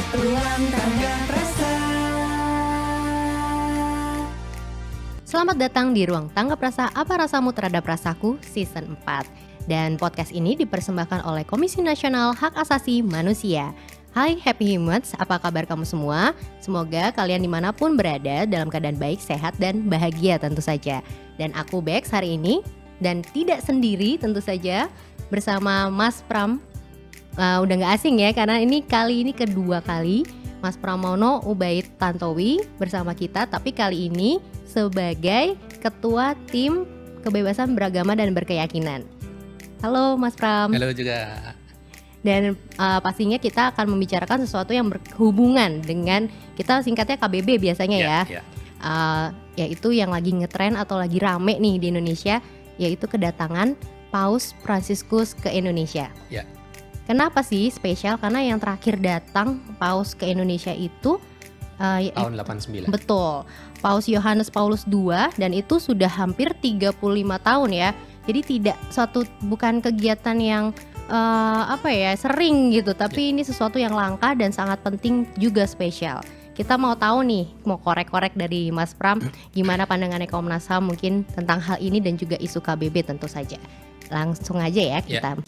Ruang Tangga Prasa. Selamat datang di Ruang Tangga Prasa, Apa Rasamu Terhadap Rasaku, Season 4. Dan podcast ini dipersembahkan oleh Komisi Nasional Hak Asasi Manusia. Hai Happy Humans, apa kabar kamu semua? Semoga kalian dimanapun berada dalam keadaan baik, sehat, dan bahagia tentu saja. Dan aku Bex hari ini, dan tidak sendiri tentu saja, bersama Mas Pram. Udah gak asing ya, karena kali ini kedua kali Mas Pramono Ubaid Tantowi bersama kita. Tapi kali ini sebagai Ketua Tim Kebebasan Beragama dan Berkeyakinan. Halo Mas Pram. Halo juga. Dan pastinya kita akan membicarakan sesuatu yang berhubungan dengan, kita singkatnya KBB biasanya ya. Yaitu yang lagi ngetren atau lagi rame nih di Indonesia, yaitu kedatangan Paus Fransiskus ke Indonesia. Ya. Kenapa sih spesial? Karena yang terakhir datang Paus ke Indonesia itu tahun 89. Betul, Paus Yohanes Paulus II, dan itu sudah hampir 35 tahun ya. Jadi bukan kegiatan yang sering gitu, tapi ini sesuatu yang langka dan sangat penting juga spesial. Kita mau tahu nih, mau korek-korek dari Mas Pram, gimana pandangannya Komnas HAM mungkin tentang hal ini dan juga isu KBB tentu saja. Langsung aja ya kita.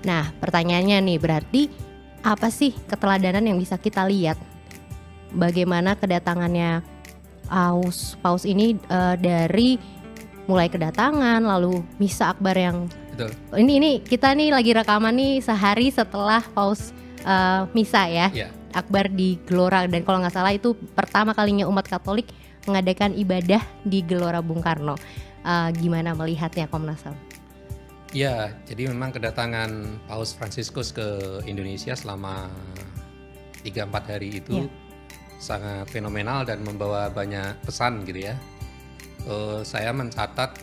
Nah, pertanyaannya nih, berarti apa sih keteladanan yang bisa kita lihat? Bagaimana kedatangannya Paus ini dari mulai kedatangan, lalu misa akbar yang Betul. Ini kita nih lagi rekaman nih sehari setelah Paus misa ya. Akbar di Gelora, dan kalau nggak salah itu pertama kalinya umat Katolik mengadakan ibadah di Gelora Bung Karno. Gimana melihatnya Komnas HAM? Ya, jadi memang kedatangan Paus Fransiskus ke Indonesia selama 3-4 hari itu sangat fenomenal dan membawa banyak pesan gitu ya. Saya mencatat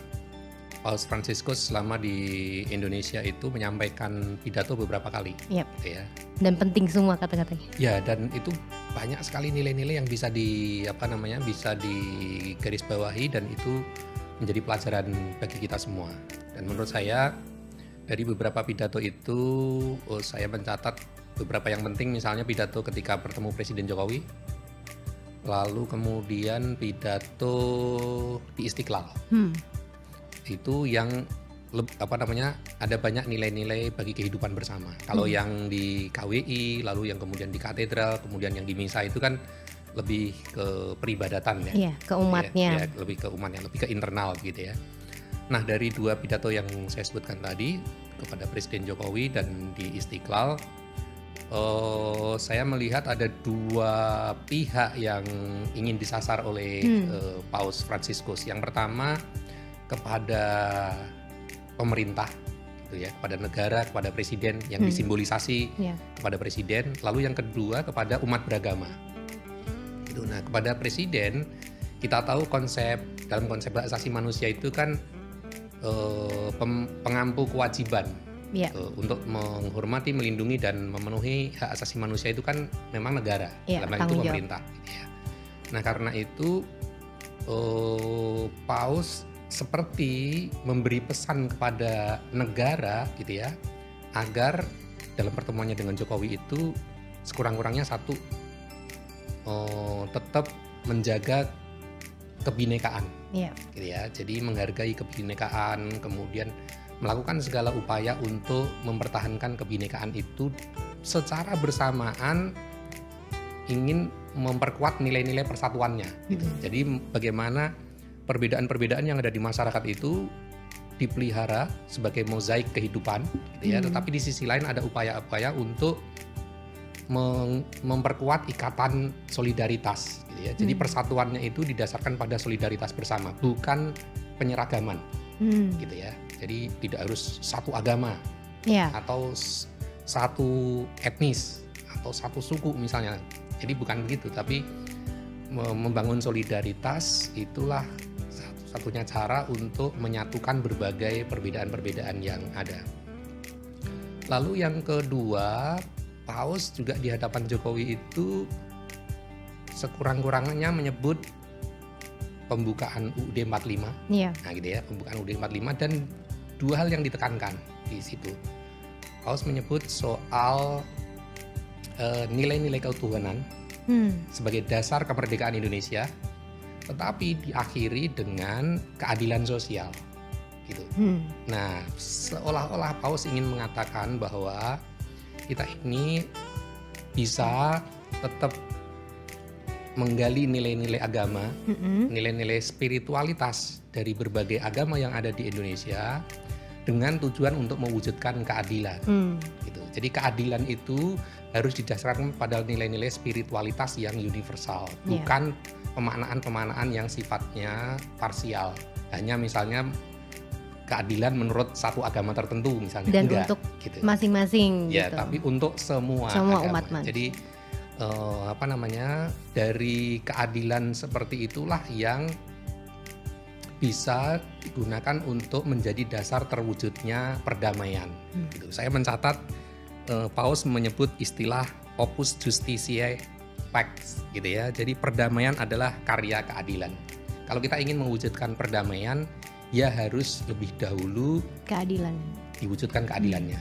Paus Fransiskus selama di Indonesia itu menyampaikan pidato beberapa kali. Gitu ya. Dan penting semua kata-katanya. Ya, dan itu banyak sekali nilai-nilai yang bisa bisa digarisbawahi, dan itu menjadi pelajaran bagi kita semua. Dan menurut saya dari beberapa pidato itu saya mencatat beberapa yang penting, misalnya pidato ketika bertemu Presiden Jokowi, lalu kemudian pidato di Istiqlal. Itu yang ada banyak nilai-nilai bagi kehidupan bersama. Kalau yang di KWI, lalu yang kemudian di katedral, kemudian yang di misa itu kan lebih ke peribadatan ya. Iya, ke umatnya. Ya, lebih ke umatnya, lebih ke internal gitu ya. Nah, dari dua pidato yang saya sebutkan tadi kepada Presiden Jokowi dan di Istiqlal, saya melihat ada dua pihak yang ingin disasar oleh Paus Fransiskus. Yang pertama kepada pemerintah gitu ya, kepada negara, kepada presiden yang disimbolisasi kepada presiden. Lalu yang kedua kepada umat beragama. Gitu. Nah, kepada presiden kita tahu dalam konsep hak asasi manusia itu kan pengampu kewajiban untuk menghormati, melindungi, dan memenuhi hak asasi manusia itu kan memang negara, dalam hal itu pemerintah. Gitu ya. Nah, karena itu Paus seperti memberi pesan kepada negara gitu ya, agar dalam pertemuannya dengan Jokowi itu sekurang-kurangnya satu, tetap menjaga kebinekaan, gitu ya. Jadi menghargai kebinekaan, kemudian melakukan segala upaya untuk mempertahankan kebinekaan itu, secara bersamaan ingin memperkuat nilai-nilai persatuannya. Gitu. Jadi bagaimana perbedaan-perbedaan yang ada di masyarakat itu dipelihara sebagai mozaik kehidupan, gitu ya. Tetapi di sisi lain ada upaya-upaya untuk memperkuat ikatan solidaritas gitu ya. Jadi persatuannya itu didasarkan pada solidaritas bersama, bukan penyeragaman gitu ya. Jadi tidak harus satu agama atau satu etnis atau satu suku misalnya. Jadi bukan begitu, tapi membangun solidaritas itulah satu-satunya cara untuk menyatukan berbagai perbedaan-perbedaan yang ada. Lalu yang kedua, Paus juga di hadapan Jokowi itu sekurang-kurangnya menyebut pembukaan UUD 45. Iya. Nah gitu ya, pembukaan UUD 45 dan dua hal yang ditekankan di situ. Paus menyebut soal nilai-nilai ketuhanan sebagai dasar kemerdekaan Indonesia, tetapi diakhiri dengan keadilan sosial. Gitu. Nah, seolah-olah Paus ingin mengatakan bahwa kita ini bisa tetap menggali nilai-nilai agama, nilai-nilai spiritualitas dari berbagai agama yang ada di Indonesia dengan tujuan untuk mewujudkan keadilan. Gitu. Jadi keadilan itu harus didasarkan pada nilai-nilai spiritualitas yang universal, bukan pemaknaan-pemaknaan yang sifatnya parsial. Hanya misalnya keadilan menurut satu agama tertentu misalnya. Dan enggak, untuk gitu. masing-masing Ya, gitu. tapi untuk semua Semua agama. umat manusia. Jadi dari keadilan seperti itulah yang bisa digunakan untuk menjadi dasar terwujudnya perdamaian. Gitu. Saya mencatat Paus menyebut istilah Opus Justitiae Pax, gitu ya. Jadi perdamaian adalah karya keadilan. Kalau kita ingin mewujudkan perdamaian, ya harus lebih dahulu Keadilan. diwujudkan keadilannya.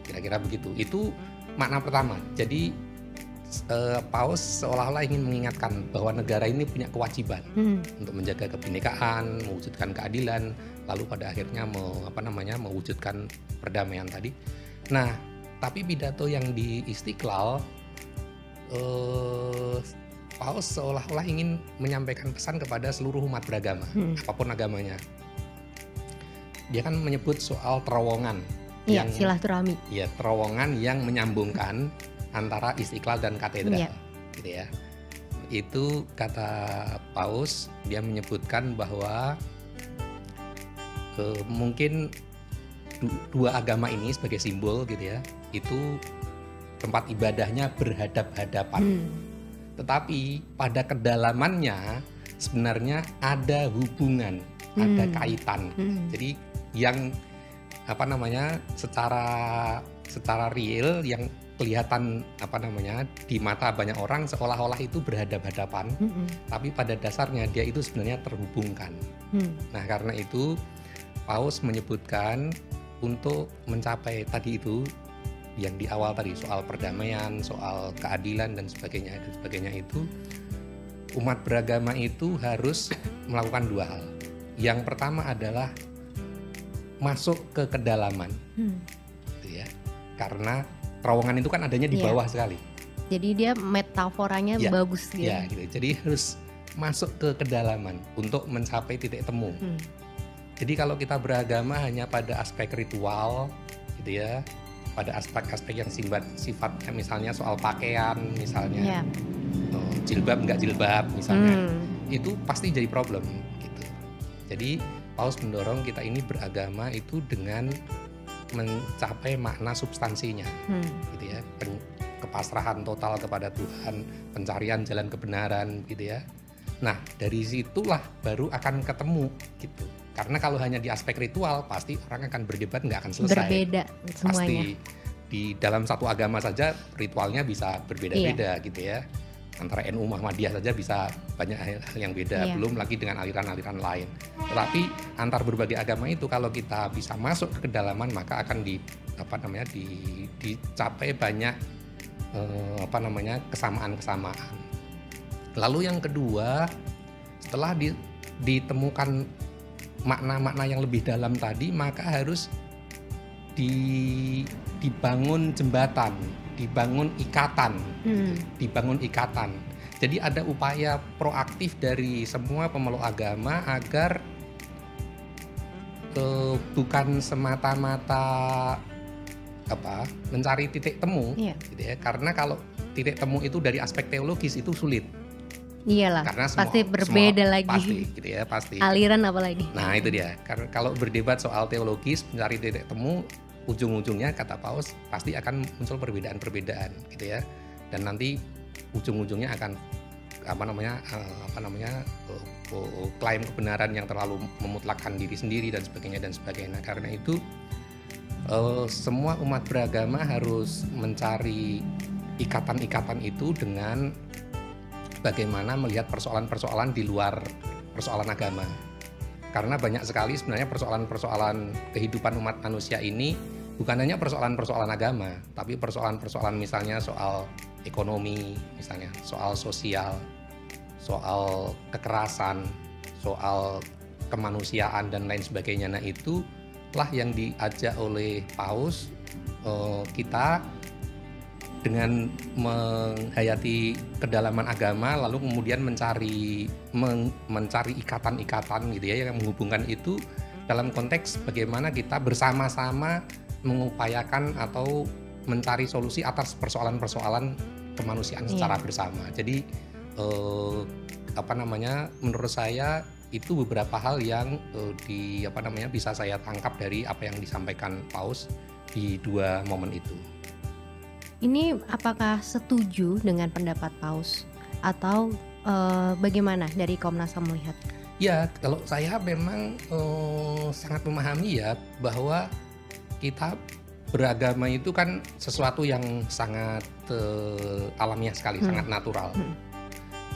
Kira-kira begitu. Itu makna pertama. Jadi Paus seolah-olah ingin mengingatkan bahwa negara ini punya kewajiban untuk menjaga kebinekaan, mewujudkan keadilan, lalu pada akhirnya mewujudkan perdamaian tadi. Nah, tapi pidato yang di Istiqlal, Paus seolah-olah ingin menyampaikan pesan kepada seluruh umat beragama, apapun agamanya. Dia kan menyebut soal terowongan. Iya, silaturahmi. Ya, terowongan yang menyambungkan antara Istiqlal dan katedral, gitu ya. Itu kata Paus, dia menyebutkan bahwa mungkin dua agama ini sebagai simbol, gitu ya, itu tempat ibadahnya berhadap-hadapan. Tetapi pada kedalamannya sebenarnya ada hubungan, ada kaitan. Jadi yang secara real yang kelihatan di mata banyak orang seolah-olah itu berhadap-hadapan, tapi pada dasarnya dia itu sebenarnya terhubungkan. Nah, karena itu Paus menyebutkan untuk mencapai tadi itu yang di awal tadi soal perdamaian, soal keadilan dan sebagainya itu umat beragama itu harus melakukan dua hal. Yang pertama adalah masuk ke kedalaman, gitu ya, karena terowongan itu kan adanya di bawah sekali. Jadi dia metaforanya bagus gitu. Ya, gitu. Jadi harus masuk ke kedalaman untuk mencapai titik temu. Jadi kalau kita beragama hanya pada aspek ritual, gitu ya, pada aspek-aspek yang sifatnya misalnya soal pakaian, misalnya jilbab nggak jilbab, misalnya, itu pasti jadi problem. Gitu. Jadi Paus mendorong kita ini beragama itu dengan mencapai makna substansinya, gitu ya, kepasrahan total kepada Tuhan, pencarian jalan kebenaran, gitu ya. Nah, dari situlah baru akan ketemu, gitu. Karena kalau hanya di aspek ritual, pasti orang akan berdebat nggak akan selesai. Berbeda semuanya. Pasti di dalam satu agama saja ritualnya bisa berbeda-beda, gitu ya. Antara NU Muhammadiyah saja bisa banyak hal yang beda, belum lagi dengan aliran-aliran lain. Tetapi antar berbagai agama itu kalau kita bisa masuk ke kedalaman, maka akan dicapai banyak kesamaan-kesamaan. Lalu yang kedua, setelah ditemukan makna-makna yang lebih dalam tadi, maka harus dibangun jembatan, dibangun ikatan. Jadi ada upaya proaktif dari semua pemeluk agama agar bukan semata-mata mencari titik temu, gitu ya. Karena kalau titik temu itu dari aspek teologis itu sulit. Iyalah, karena pasti berbeda lagi. Pasti, gitu ya, pasti. Aliran apalagi. Nah, itu dia. Karena kalau berdebat soal teologis, mencari titik temu, ujung-ujungnya kata Paus pasti akan muncul perbedaan-perbedaan, gitu ya. Dan nanti ujung-ujungnya akan klaim kebenaran yang terlalu memutlakkan diri sendiri dan sebagainya. Karena itu semua umat beragama harus mencari ikatan-ikatan itu dengan bagaimana melihat persoalan-persoalan di luar persoalan agama. Karena banyak sekali sebenarnya persoalan-persoalan kehidupan umat manusia ini bukan hanya persoalan-persoalan agama, tapi persoalan-persoalan misalnya soal ekonomi, misalnya soal sosial, soal kekerasan, soal kemanusiaan dan lain sebagainya. Nah, itulah yang diajak oleh Paus kita dengan menghayati kedalaman agama, lalu kemudian mencari ikatan-ikatan gitu ya yang menghubungkan itu dalam konteks bagaimana kita bersama-sama mengupayakan atau mencari solusi atas persoalan-persoalan kemanusiaan secara bersama. Jadi menurut saya itu beberapa hal yang bisa saya tangkap dari apa yang disampaikan Paus di dua momen itu. Ini apakah setuju dengan pendapat Paus atau bagaimana dari Komnas HAM melihat? Ya, kalau saya memang sangat memahami ya bahwa kita beragama itu kan sesuatu yang sangat alamiah sekali, sangat natural.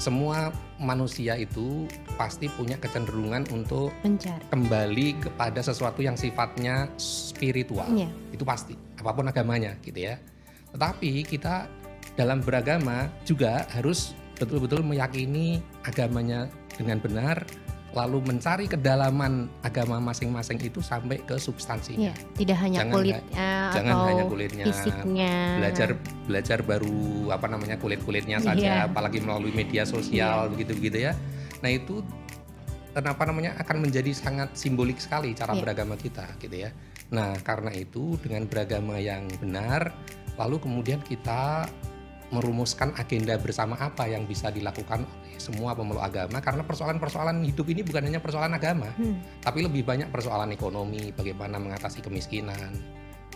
Semua manusia itu pasti punya kecenderungan untuk mencari kembali kepada sesuatu yang sifatnya spiritual. Itu pasti, apapun agamanya gitu ya. Tetapi kita dalam beragama juga harus betul-betul meyakini agamanya dengan benar, lalu mencari kedalaman agama masing-masing itu sampai ke substansinya. Tidak hanya jangan hanya kulitnya, fisiknya. Belajar baru kulit-kulitnya saja, apalagi melalui media sosial begitu-begitu ya. Nah, itu akan menjadi sangat simbolik sekali cara beragama kita gitu ya. Nah, karena itu dengan beragama yang benar, lalu kemudian kita merumuskan agenda bersama apa yang bisa dilakukan oleh semua pemeluk agama, karena persoalan-persoalan hidup ini bukan hanya persoalan agama, tapi lebih banyak persoalan ekonomi, bagaimana mengatasi kemiskinan,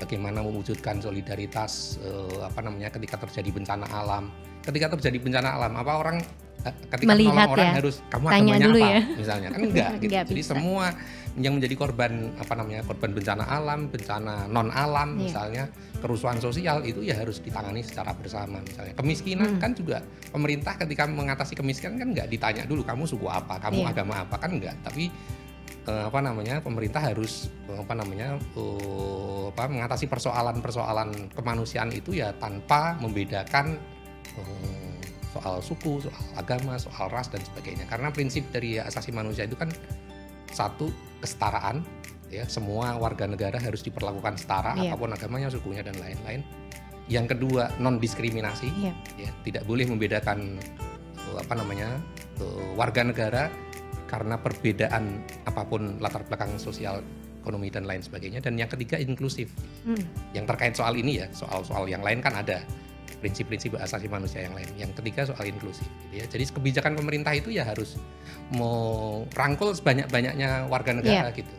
bagaimana mewujudkan solidaritas ketika terjadi bencana alam. Ketika terjadi bencana alam, apa orang ketika menolong orang harus kamu agamanya apa ya? Misalnya kan enggak gitu. Jadi semua yang menjadi korban korban bencana alam, bencana non alam misalnya, kerusuhan sosial itu ya harus ditangani secara bersama. Misalnya kemiskinan kan juga pemerintah ketika mengatasi kemiskinan kan enggak ditanya dulu kamu suku apa, kamu agama apa, kan enggak, tapi pemerintah harus mengatasi persoalan-persoalan kemanusiaan itu ya tanpa membedakan soal suku, soal agama, soal ras dan sebagainya. Karena prinsip dari hak asasi manusia itu kan satu, kesetaraan, ya, semua warga negara harus diperlakukan setara apapun agamanya, sukunya dan lain-lain. Yang kedua, non diskriminasi, ya, tidak boleh membedakan warga negara karena perbedaan apapun latar belakang sosial, ekonomi dan lain sebagainya. Dan yang ketiga, inklusif. Yang terkait soal ini ya, soal yang lain kan ada prinsip-prinsip asasi manusia yang lain. Yang ketiga soal inklusif gitu ya. Jadi kebijakan pemerintah itu ya harus merangkul sebanyak-banyaknya warga negara gitu.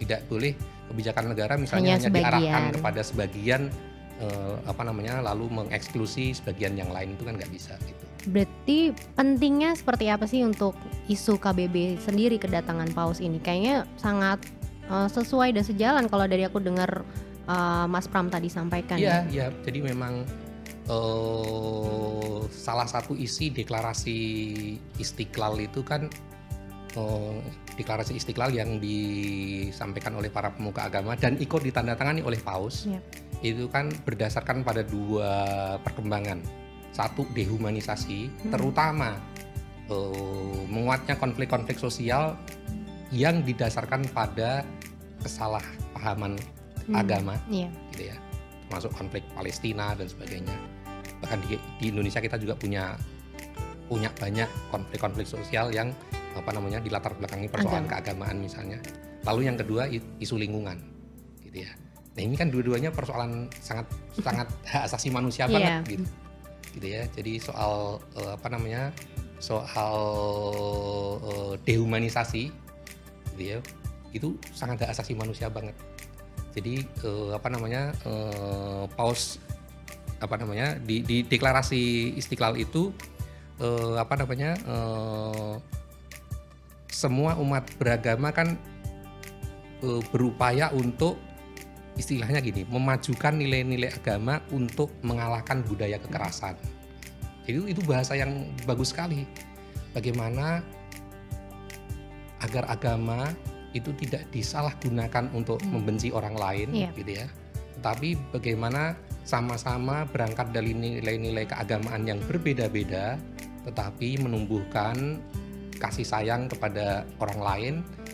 Tidak boleh kebijakan negara misalnya hanya diarahkan kepada sebagian lalu mengeksklusi sebagian yang lain, itu kan nggak bisa gitu. Berarti pentingnya seperti apa sih untuk isu KBB sendiri kedatangan Paus ini? Kayaknya sangat sesuai dan sejalan kalau dari aku dengar Mas Pram tadi sampaikan. Iya, jadi memang salah satu isi deklarasi Istiqlal itu kan deklarasi Istiqlal yang disampaikan oleh para pemuka agama dan ikut ditandatangani oleh Paus. Itu kan berdasarkan pada dua perkembangan. Satu, dehumanisasi, terutama menguatnya konflik-konflik sosial yang didasarkan pada kesalahpahaman agama, gitu ya, termasuk konflik Palestina dan sebagainya. Bahkan di Indonesia kita juga punya banyak konflik-konflik sosial yang dilatar belakangi persoalan keagamaan misalnya. Lalu yang kedua, isu lingkungan, gitu ya. Nah, ini kan dua-duanya persoalan sangat hak asasi manusia banget gitu ya. Jadi soal dehumanisasi gitu ya, itu sangat hak asasi manusia banget. Jadi Paus di deklarasi Istiqlal itu semua umat beragama kan berupaya untuk istilahnya gini, memajukan nilai-nilai agama untuk mengalahkan budaya kekerasan. Itu bahasa yang bagus sekali. Bagaimana agar agama itu tidak disalahgunakan untuk membenci orang lain, gitu ya. Tapi bagaimana sama-sama berangkat dari nilai-nilai keagamaan yang berbeda-beda, tetapi menumbuhkan kasih sayang kepada orang lain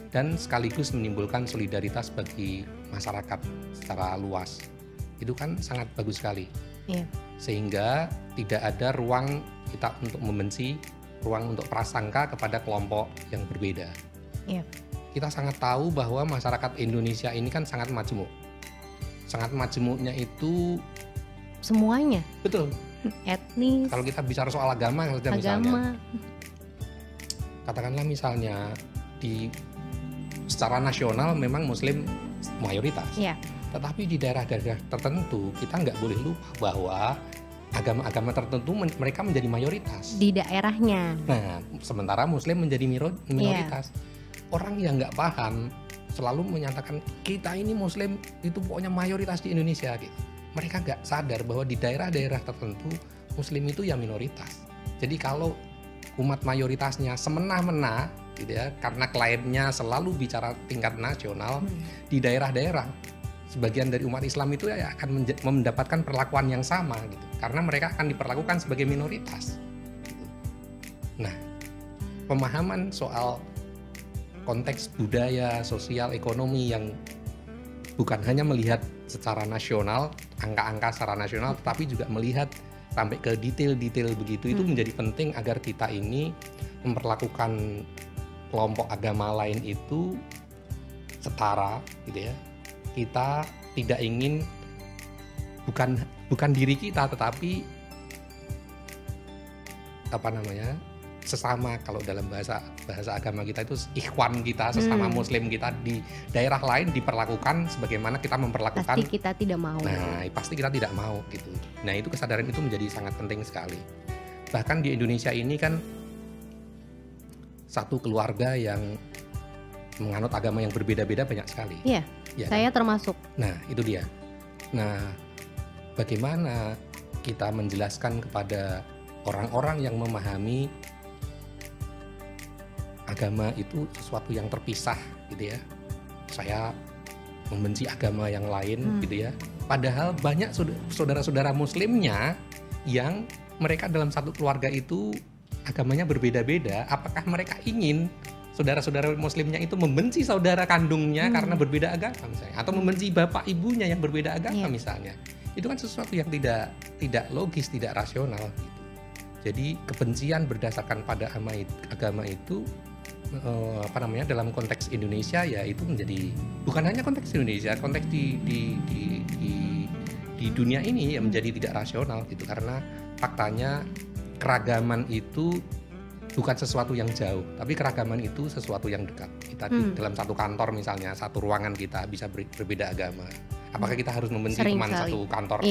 dan sekaligus menimbulkan solidaritas bagi masyarakat secara luas. Itu kan sangat bagus sekali. Sehingga tidak ada ruang kita untuk membenci, ruang untuk prasangka kepada kelompok yang berbeda. Kita sangat tahu bahwa masyarakat Indonesia ini kan sangat majemuk. Sangat majemuknya itu semuanya. Betul. Etnis. Kalau kita bicara soal agama misalnya. Katakanlah misalnya secara nasional memang Muslim mayoritas. Tetapi di daerah-daerah tertentu kita nggak boleh lupa bahwa agama-agama tertentu mereka menjadi mayoritas di daerahnya. Nah, sementara Muslim menjadi minoritas. Orang yang nggak paham selalu menyatakan kita ini Muslim itu pokoknya mayoritas di Indonesia gitu. Mereka nggak sadar bahwa di daerah-daerah tertentu Muslim itu ya minoritas. Jadi kalau umat mayoritasnya semena-mena gitu ya, karena kliennya selalu bicara tingkat nasional, di daerah-daerah sebagian dari umat Islam itu ya akan mendapatkan perlakuan yang sama gitu, karena mereka akan diperlakukan sebagai minoritas gitu. Nah, pemahaman soal konteks budaya, sosial, ekonomi yang bukan hanya melihat secara nasional, angka-angka secara nasional, tetapi juga melihat sampai ke detail-detail begitu, itu menjadi penting agar kita ini memperlakukan kelompok agama lain itu setara gitu ya. Kita tidak ingin bukan diri kita, tetapi sesama, kalau dalam bahasa agama kita itu ikhwan kita, sesama Muslim kita di daerah lain diperlakukan sebagaimana kita memperlakukan. Pasti kita tidak mau. Nah, pasti kita tidak mau gitu. Nah, itu kesadaran itu menjadi sangat penting sekali. Bahkan di Indonesia ini kan satu keluarga yang menganut agama yang berbeda-beda banyak sekali. Iya, saya kan termasuk. Nah, itu dia. Nah, bagaimana kita menjelaskan kepada orang-orang yang memahami agama itu sesuatu yang terpisah gitu ya. Saya membenci agama yang lain gitu ya. Padahal banyak saudara-saudara Muslimnya yang mereka dalam satu keluarga itu agamanya berbeda-beda. Apakah mereka ingin saudara-saudara Muslimnya itu membenci saudara kandungnya karena berbeda agama misalnya, atau membenci bapak ibunya yang berbeda agama misalnya? Itu kan sesuatu yang tidak logis, tidak rasional gitu. Jadi kebencian berdasarkan pada agama itu dalam konteks Indonesia ya itu menjadi bukan hanya konteks Indonesia, konteks di dunia ini ya menjadi tidak rasional gitu, karena faktanya keragaman itu bukan sesuatu yang jauh, tapi keragaman itu sesuatu yang dekat. Kita di dalam satu kantor misalnya, satu ruangan kita bisa berbeda agama. Apakah kita harus membenci teman satu kantor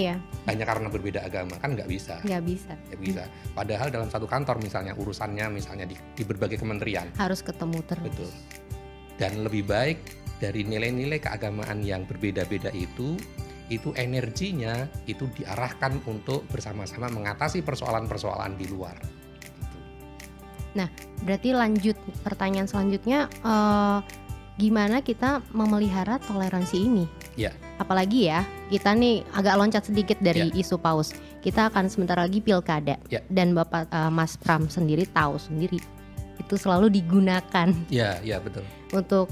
hanya karena berbeda agama? Kan nggak bisa. Nggak bisa. Padahal dalam satu kantor misalnya urusannya misalnya di berbagai kementerian harus ketemu terus. Betul. Dan lebih baik dari nilai-nilai keagamaan yang berbeda-beda itu energinya itu diarahkan untuk bersama-sama mengatasi persoalan-persoalan di luar. Gitu. Nah, berarti lanjut pertanyaan selanjutnya, gimana kita memelihara toleransi ini? Ya. Apalagi ya, kita nih agak loncat sedikit dari isu PAUS. Kita akan sebentar lagi pilkada. Dan Bapak Mas Pram sendiri tahu sendiri itu selalu digunakan. Ya, betul. Untuk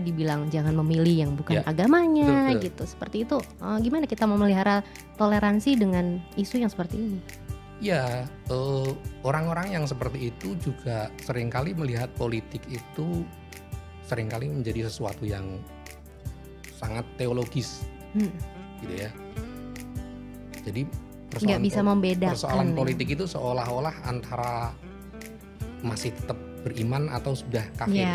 dibilang jangan memilih yang bukan agamanya, betul. Gitu. Seperti itu. Gimana kita memelihara toleransi dengan isu yang seperti ini? Ya, orang-orang yang seperti itu juga seringkali melihat politik itu seringkali menjadi sesuatu yang sangat teologis, gitu ya. Jadi persoalan politik itu seolah-olah antara masih tetap beriman atau sudah kafir.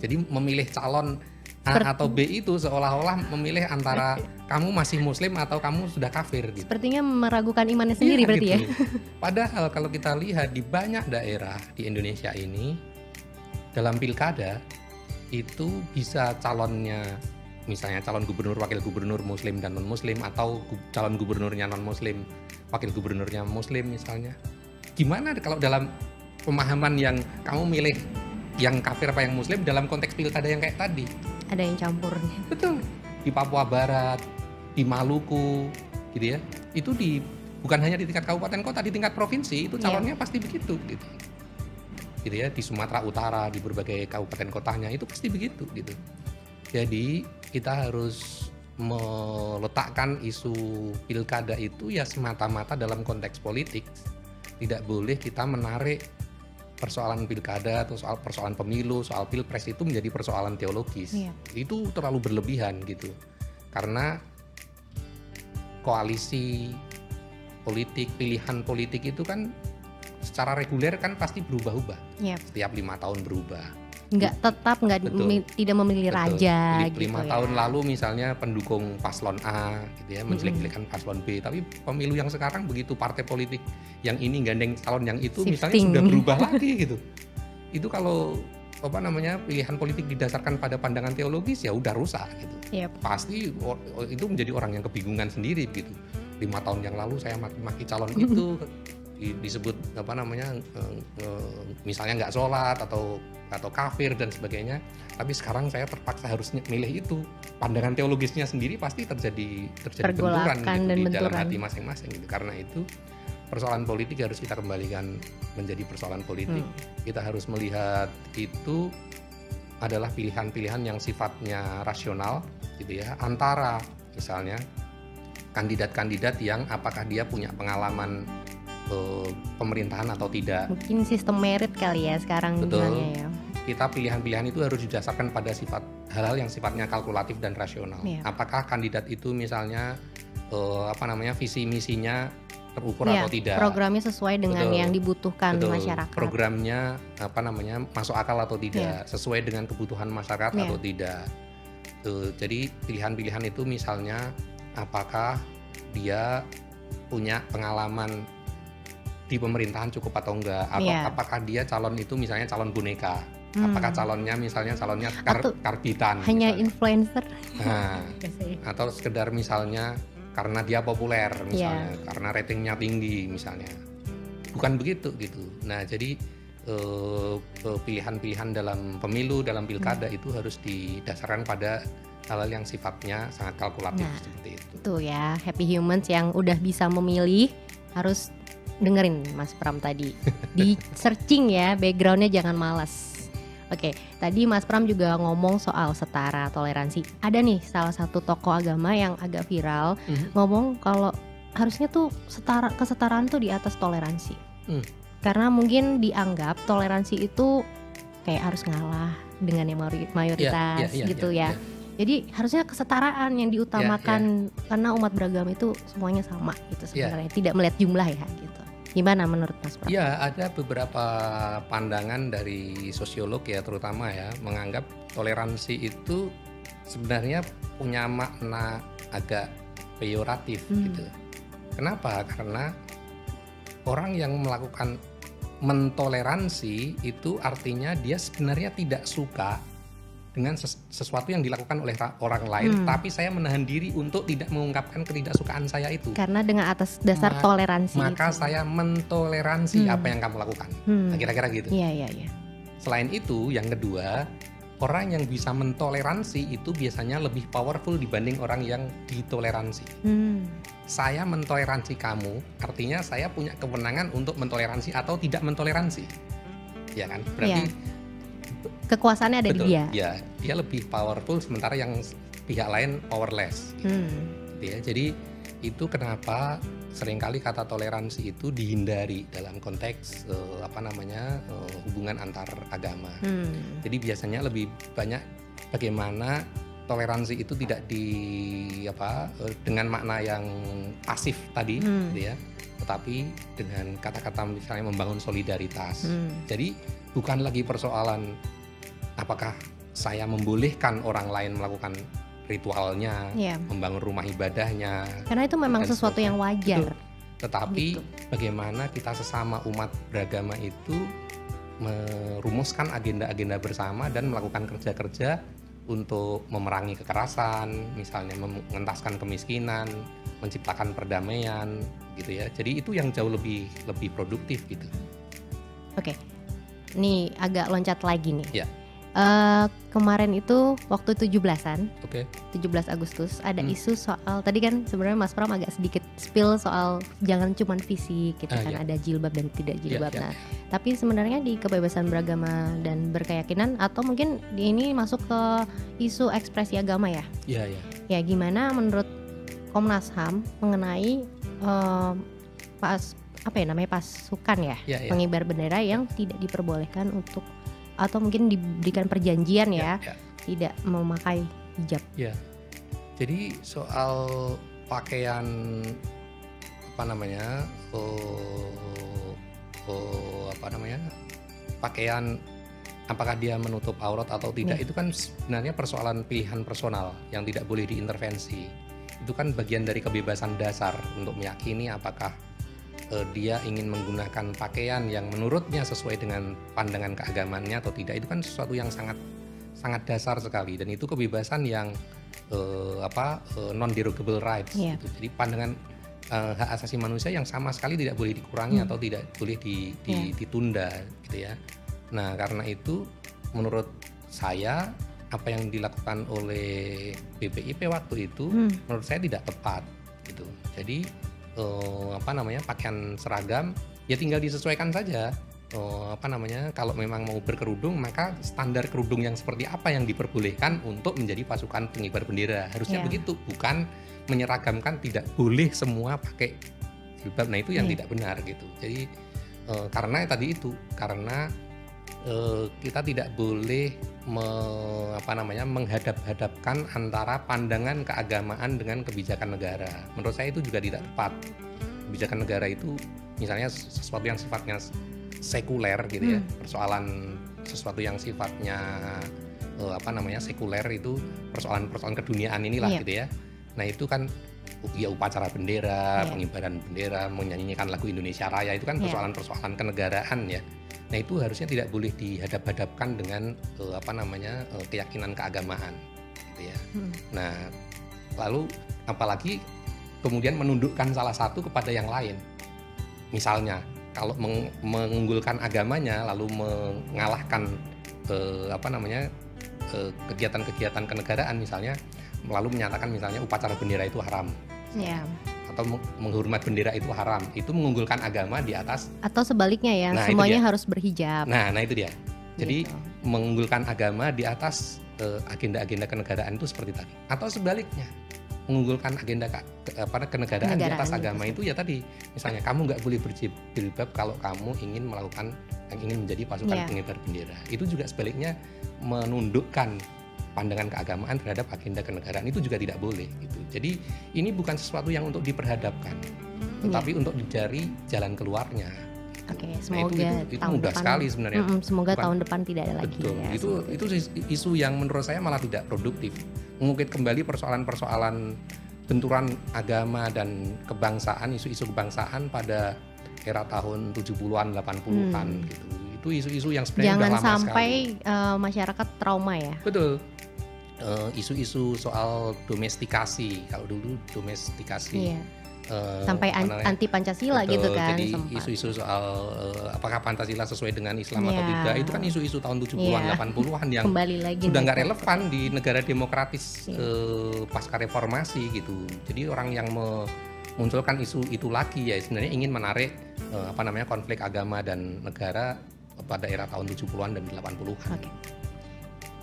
Jadi memilih calon A atau B itu seolah-olah memilih antara kamu masih Muslim atau kamu sudah kafir. Gitu. Sepertinya meragukan imannya sendiri berarti gitu. Ya. Padahal kalau kita lihat di banyak daerah di Indonesia ini dalam pilkada itu bisa calonnya, misalnya calon gubernur, wakil gubernur Muslim dan non-Muslim, atau calon gubernurnya non-Muslim, wakil gubernurnya Muslim misalnya. Gimana kalau dalam pemahaman yang kamu milih yang kafir apa yang muslim dalam konteks pilkada yang kayak tadi. Ada yang campurnya. Betul. Di Papua Barat, di Maluku, gitu ya. Itu bukan hanya di tingkat kabupaten kota, di tingkat provinsi itu calonnya pasti begitu, gitu. Gitu ya, di Sumatera Utara, di berbagai kabupaten kotanya itu pasti begitu, gitu. Jadi kita harus meletakkan isu pilkada itu ya semata-mata dalam konteks politik. Tidak boleh kita menarik persoalan pilkada atau persoalan pemilu, soal pilpres itu menjadi persoalan teologis. Itu terlalu berlebihan gitu. Karena koalisi politik, pilihan politik itu kan secara reguler kan pasti berubah-ubah. Setiap 5 tahun berubah. Tidak memilih raja. Jadi 5 tahun lalu misalnya pendukung paslon A gitu ya, menjelek-jelekan paslon B. Tapi pemilu yang sekarang begitu partai politik yang ini gandeng calon yang itu misalnya sudah berubah lagi gitu. Itu kalau pilihan politik didasarkan pada pandangan teologis ya udah rusak gitu. Pasti itu menjadi orang yang kebingungan sendiri gitu. 5 tahun yang lalu saya maki-maki calon itu disebut misalnya nggak sholat atau kafir dan sebagainya, tapi sekarang saya terpaksa harus milih itu. Pandangan teologisnya sendiri pasti terjadi benturan gitu, di dalam hati masing-masing gitu. Karena itu persoalan politik harus kita kembalikan menjadi persoalan politik. Kita harus melihat itu adalah pilihan-pilihan yang sifatnya rasional gitu ya, antara misalnya kandidat-kandidat yang apakah dia punya pengalaman pemerintahan atau tidak. Mungkin sistem merit kali ya sekarang. Betul. Ya. Kita pilihan-pilihan itu harus didasarkan pada hal-hal yang sifatnya kalkulatif dan rasional. Apakah kandidat itu misalnya visi misinya terukur atau tidak? Programnya sesuai dengan yang dibutuhkan masyarakat. Programnya masuk akal atau tidak? Sesuai dengan kebutuhan masyarakat atau tidak? Jadi pilihan-pilihan itu misalnya apakah dia punya pengalaman di pemerintahan cukup atau enggak, atau apakah dia calon itu misalnya calon boneka, apakah calonnya misalnya karbitan, hanya misalnya influencer, atau sekedar misalnya karena dia populer misalnya, karena ratingnya tinggi misalnya, bukan begitu gitu. Nah jadi pilihan-pilihan dalam pemilu, dalam pilkada itu harus didasarkan pada hal-hal yang sifatnya sangat kalkulatif seperti itu. Tuh ya, happy humans yang udah bisa memilih harus dengerin Mas Pram tadi. Di searching ya, backgroundnya jangan malas. Oke, tadi Mas Pram juga ngomong soal setara, toleransi. Ada nih salah satu tokoh agama yang agak viral ngomong kalau harusnya tuh kesetaraan tuh di atas toleransi. Karena mungkin dianggap toleransi itu kayak harus ngalah dengan yang mayoritas gitu ya. Jadi harusnya kesetaraan yang diutamakan karena umat beragama itu semuanya sama gitu sebenarnya, tidak melihat jumlah ya gitu. Gimana menurut Mas Pram? Ya, ada beberapa pandangan dari sosiolog ya terutama ya, menganggap toleransi itu sebenarnya punya makna agak peyoratif gitu. Kenapa? Karena orang yang melakukan mentoleransi itu artinya dia sebenarnya tidak suka dengan sesuatu yang dilakukan oleh orang lain, tapi saya menahan diri untuk tidak mengungkapkan ketidaksukaan saya itu. Karena dengan atas dasar toleransi maka itu. Saya mentoleransi apa yang kamu lakukan. Nah, kira-kira gitu. Iya. Selain itu, yang kedua, orang yang bisa mentoleransi itu biasanya lebih powerful dibanding orang yang ditoleransi. Saya mentoleransi kamu, artinya saya punya kewenangan untuk mentoleransi atau tidak mentoleransi. Ya kan? Berarti kekuasaannya ada di dia. Ya, dia lebih powerful sementara yang pihak lain powerless. Gitu ya. Jadi itu kenapa seringkali kata toleransi itu dihindari dalam konteks hubungan antar agama. Jadi biasanya lebih banyak bagaimana toleransi itu tidak dengan makna yang pasif tadi, gitu ya, tetapi dengan kata-kata misalnya membangun solidaritas. Jadi bukan lagi persoalan apakah saya membolehkan orang lain melakukan ritualnya, membangun rumah ibadahnya. Karena itu memang sesuatu yang wajar. Tetapi bagaimana kita sesama umat beragama itu merumuskan agenda-agenda bersama dan melakukan kerja-kerja untuk memerangi kekerasan, misalnya mengentaskan kemiskinan, menciptakan perdamaian, gitu ya. Jadi itu yang jauh lebih produktif gitu. Oke. nih agak loncat lagi nih. Ya. Kemarin itu waktu 17-an, Oke. 17 Agustus ada isu soal, tadi kan sebenarnya Mas Pram agak sedikit spill soal jangan cuman fisik gitu kan, Ya. ada jilbab dan tidak jilbab. Ya. Nah, tapi sebenarnya di kebebasan beragama dan berkeyakinan, atau mungkin ini masuk ke isu ekspresi agama ya. Iya, iya. Ya, gimana menurut Komnas HAM mengenai pasukan ya, Ya, ya. pengibar bendera yang tidak diperbolehkan untuk, atau mungkin diberikan perjanjian ya, tidak memakai hijab. Ya. Jadi soal pakaian pakaian apakah dia menutup aurat atau tidak, itu kan sebenarnya persoalan pilihan personal yang tidak boleh diintervensi. Itu kan bagian dari kebebasan dasar untuk meyakini apakah dia ingin menggunakan pakaian yang menurutnya sesuai dengan pandangan keagamaannya atau tidak. Itu kan sesuatu yang sangat dasar sekali, dan itu kebebasan yang non-derogable rights gitu. Jadi pandangan hak asasi manusia yang sama sekali tidak boleh dikurangi atau tidak boleh ditunda gitu ya. Nah, karena itu menurut saya apa yang dilakukan oleh BPIP waktu itu menurut saya tidak tepat gitu. Jadi pakaian seragam ya tinggal disesuaikan saja. Kalau memang mau berkerudung, maka standar kerudung yang seperti apa yang diperbolehkan untuk menjadi pasukan pengibar bendera, harusnya begitu, bukan menyeragamkan tidak boleh semua pakai jilbab. Nah, itu yang tidak benar gitu. Jadi karena tadi itu, karena kita tidak boleh menghadap-hadapkan antara pandangan keagamaan dengan kebijakan negara. Menurut saya itu juga tidak tepat. Kebijakan negara itu misalnya sesuatu yang sifatnya sekuler gitu ya, persoalan sesuatu yang sifatnya sekuler, itu persoalan keduniaan inilah gitu ya. Nah, itu kan ya upacara bendera, pengibaran bendera, menyanyikan lagu Indonesia Raya, itu kan persoalan kenegaraan ya. Nah, itu harusnya tidak boleh dihadap-hadapkan dengan keyakinan keagamaan gitu ya. Nah, lalu apalagi kemudian menundukkan salah satu kepada yang lain. Misalnya kalau mengunggulkan agamanya lalu mengalahkan kegiatan-kegiatan kenegaraan, misalnya lalu menyatakan misalnya upacara bendera itu haram. Atau menghormat bendera itu haram, itu mengunggulkan agama di atas, atau sebaliknya ya, semuanya harus berhijab. Nah itu dia. Jadi mengunggulkan agama di atas agenda-agenda kenegaraan itu seperti tadi. Atau sebaliknya, mengunggulkan agenda kenegaraan di atas agama itu ya tadi. Misalnya kamu nggak boleh berjilbab kalau kamu ingin menjadi pasukan pengibar bendera. Itu juga sebaliknya menundukkan pandangan keagamaan terhadap agenda kenegaraan, itu juga tidak boleh gitu. Jadi ini bukan sesuatu yang untuk diperhadapkan, tetapi untuk dicari jalan keluarnya. Oke, semoga itu mudah sekali sebenarnya. Semoga tahun depan tidak ada lagi. Betul, ya. Itu isu yang menurut saya malah tidak produktif. Mengungkit kembali persoalan-persoalan benturan agama dan kebangsaan, isu-isu kebangsaan pada era tahun 70-an, 80-an gitu. Itu isu-isu yang sebenarnya jangan udah lama sampai sekali. Masyarakat trauma ya. Betul. Isu-isu soal domestikasi, kalau dulu domestikasi sampai anti Pancasila. Betul, gitu kan. Jadi isu-isu soal apakah Pancasila sesuai dengan Islam atau tidak, itu kan isu-isu tahun 70-an 80-an yang sudah nggak relevan di negara demokratis pasca reformasi gitu. Jadi orang yang memunculkan isu itu lagi ya sebenarnya ingin menarik konflik agama dan negara pada era tahun 70-an dan 80-an. Okay.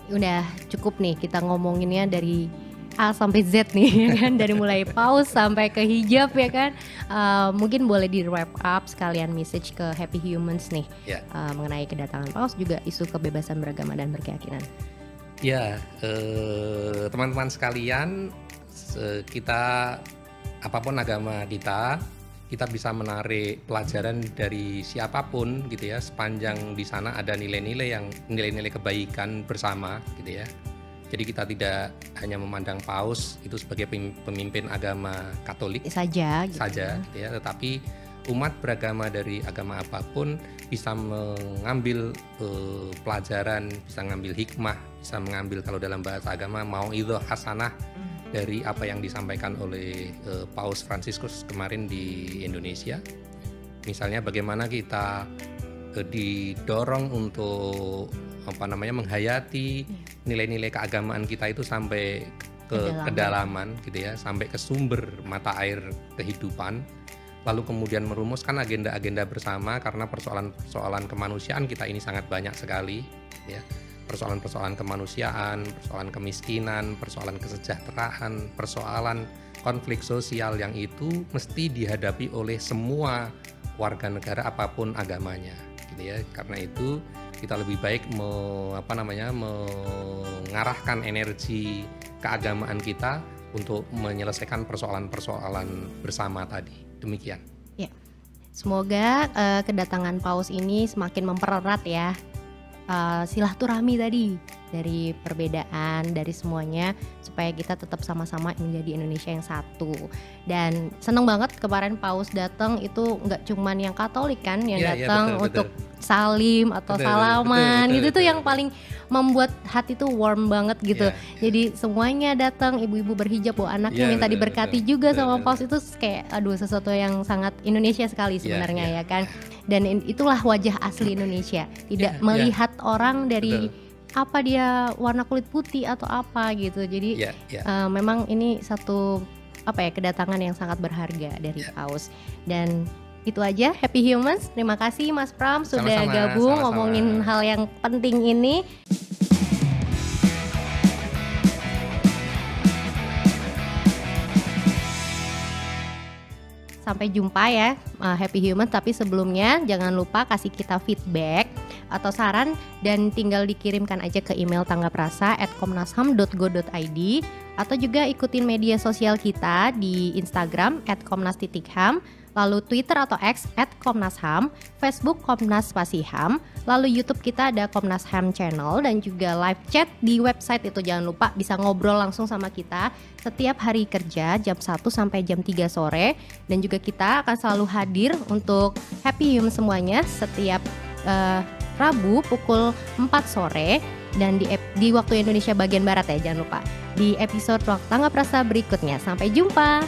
Udah cukup nih kita ngomonginnya dari A sampai Z nih ya kan, dari mulai paus sampai ke hijab ya kan. Mungkin boleh di wrap up sekalian message ke Happy Humans nih mengenai kedatangan paus, juga isu kebebasan beragama dan berkeyakinan. Ya, teman-teman sekalian, kita apapun agama kita bisa menarik pelajaran dari siapapun gitu ya, sepanjang di sana ada nilai-nilai kebaikan bersama gitu ya. Jadi kita tidak hanya memandang paus itu sebagai pemimpin agama Katolik saja gitu ya, tetapi umat beragama dari agama apapun bisa mengambil pelajaran, bisa mengambil hikmah, bisa mengambil, kalau dalam bahasa agama, mau'idhah hasanah dari apa yang disampaikan oleh Paus Fransiskus kemarin di Indonesia. Misalnya bagaimana kita didorong untuk menghayati nilai-nilai keagamaan kita itu sampai ke kedalaman gitu ya, sampai ke sumber mata air kehidupan, lalu kemudian merumuskan agenda-agenda bersama, karena persoalan-persoalan kemanusiaan kita ini sangat banyak sekali ya. Persoalan-persoalan kemanusiaan, persoalan kemiskinan, persoalan kesejahteraan, persoalan konflik sosial yang itu mesti dihadapi oleh semua warga negara apapun agamanya gitu ya. Karena itu kita lebih baik mengarahkan energi keagamaan kita untuk menyelesaikan persoalan-persoalan bersama tadi. Demikian. Ya. Semoga kedatangan Paus ini semakin mempererat ya silaturahmi tadi, dari perbedaan, dari semuanya, supaya kita tetap sama-sama menjadi Indonesia yang satu. Dan seneng banget kemarin Paus datang itu nggak cuman yang Katolik kan yang datang untuk salim atau salaman, gitu tuh yang paling membuat hati tuh warm banget gitu. Jadi semuanya datang, ibu-ibu berhijab bawa anaknya minta diberkati juga sama Paus. Itu kayak sesuatu yang sangat Indonesia sekali sebenarnya ya kan. Dan itulah wajah asli Indonesia, tidak melihat orang dari apa dia warna kulit putih atau apa gitu. Jadi memang ini satu kedatangan yang sangat berharga dari Paus. Dan itu aja, Happy Humans. Terima kasih Mas Pram sudah gabung ngomongin hal yang penting ini. Sampai jumpa ya Happy Humans, tapi sebelumnya jangan lupa kasih kita feedback atau saran dan tinggal dikirimkan aja ke email tanggaprasa@komnasham.go.id atau juga ikutin media sosial kita di Instagram @komnas_ham, lalu Twitter atau X @komnasham, Facebook Komnas_ham, lalu YouTube kita ada Komnas Ham Channel, dan juga live chat di website itu. Jangan lupa bisa ngobrol langsung sama kita setiap hari kerja jam 1 sampai jam 3 sore, dan juga kita akan selalu hadir untuk Happy Hum semuanya setiap Rabu pukul 4 sore dan di waktu Indonesia bagian Barat ya, jangan lupa di episode Ruang Tanggap Rasa berikutnya. Sampai jumpa.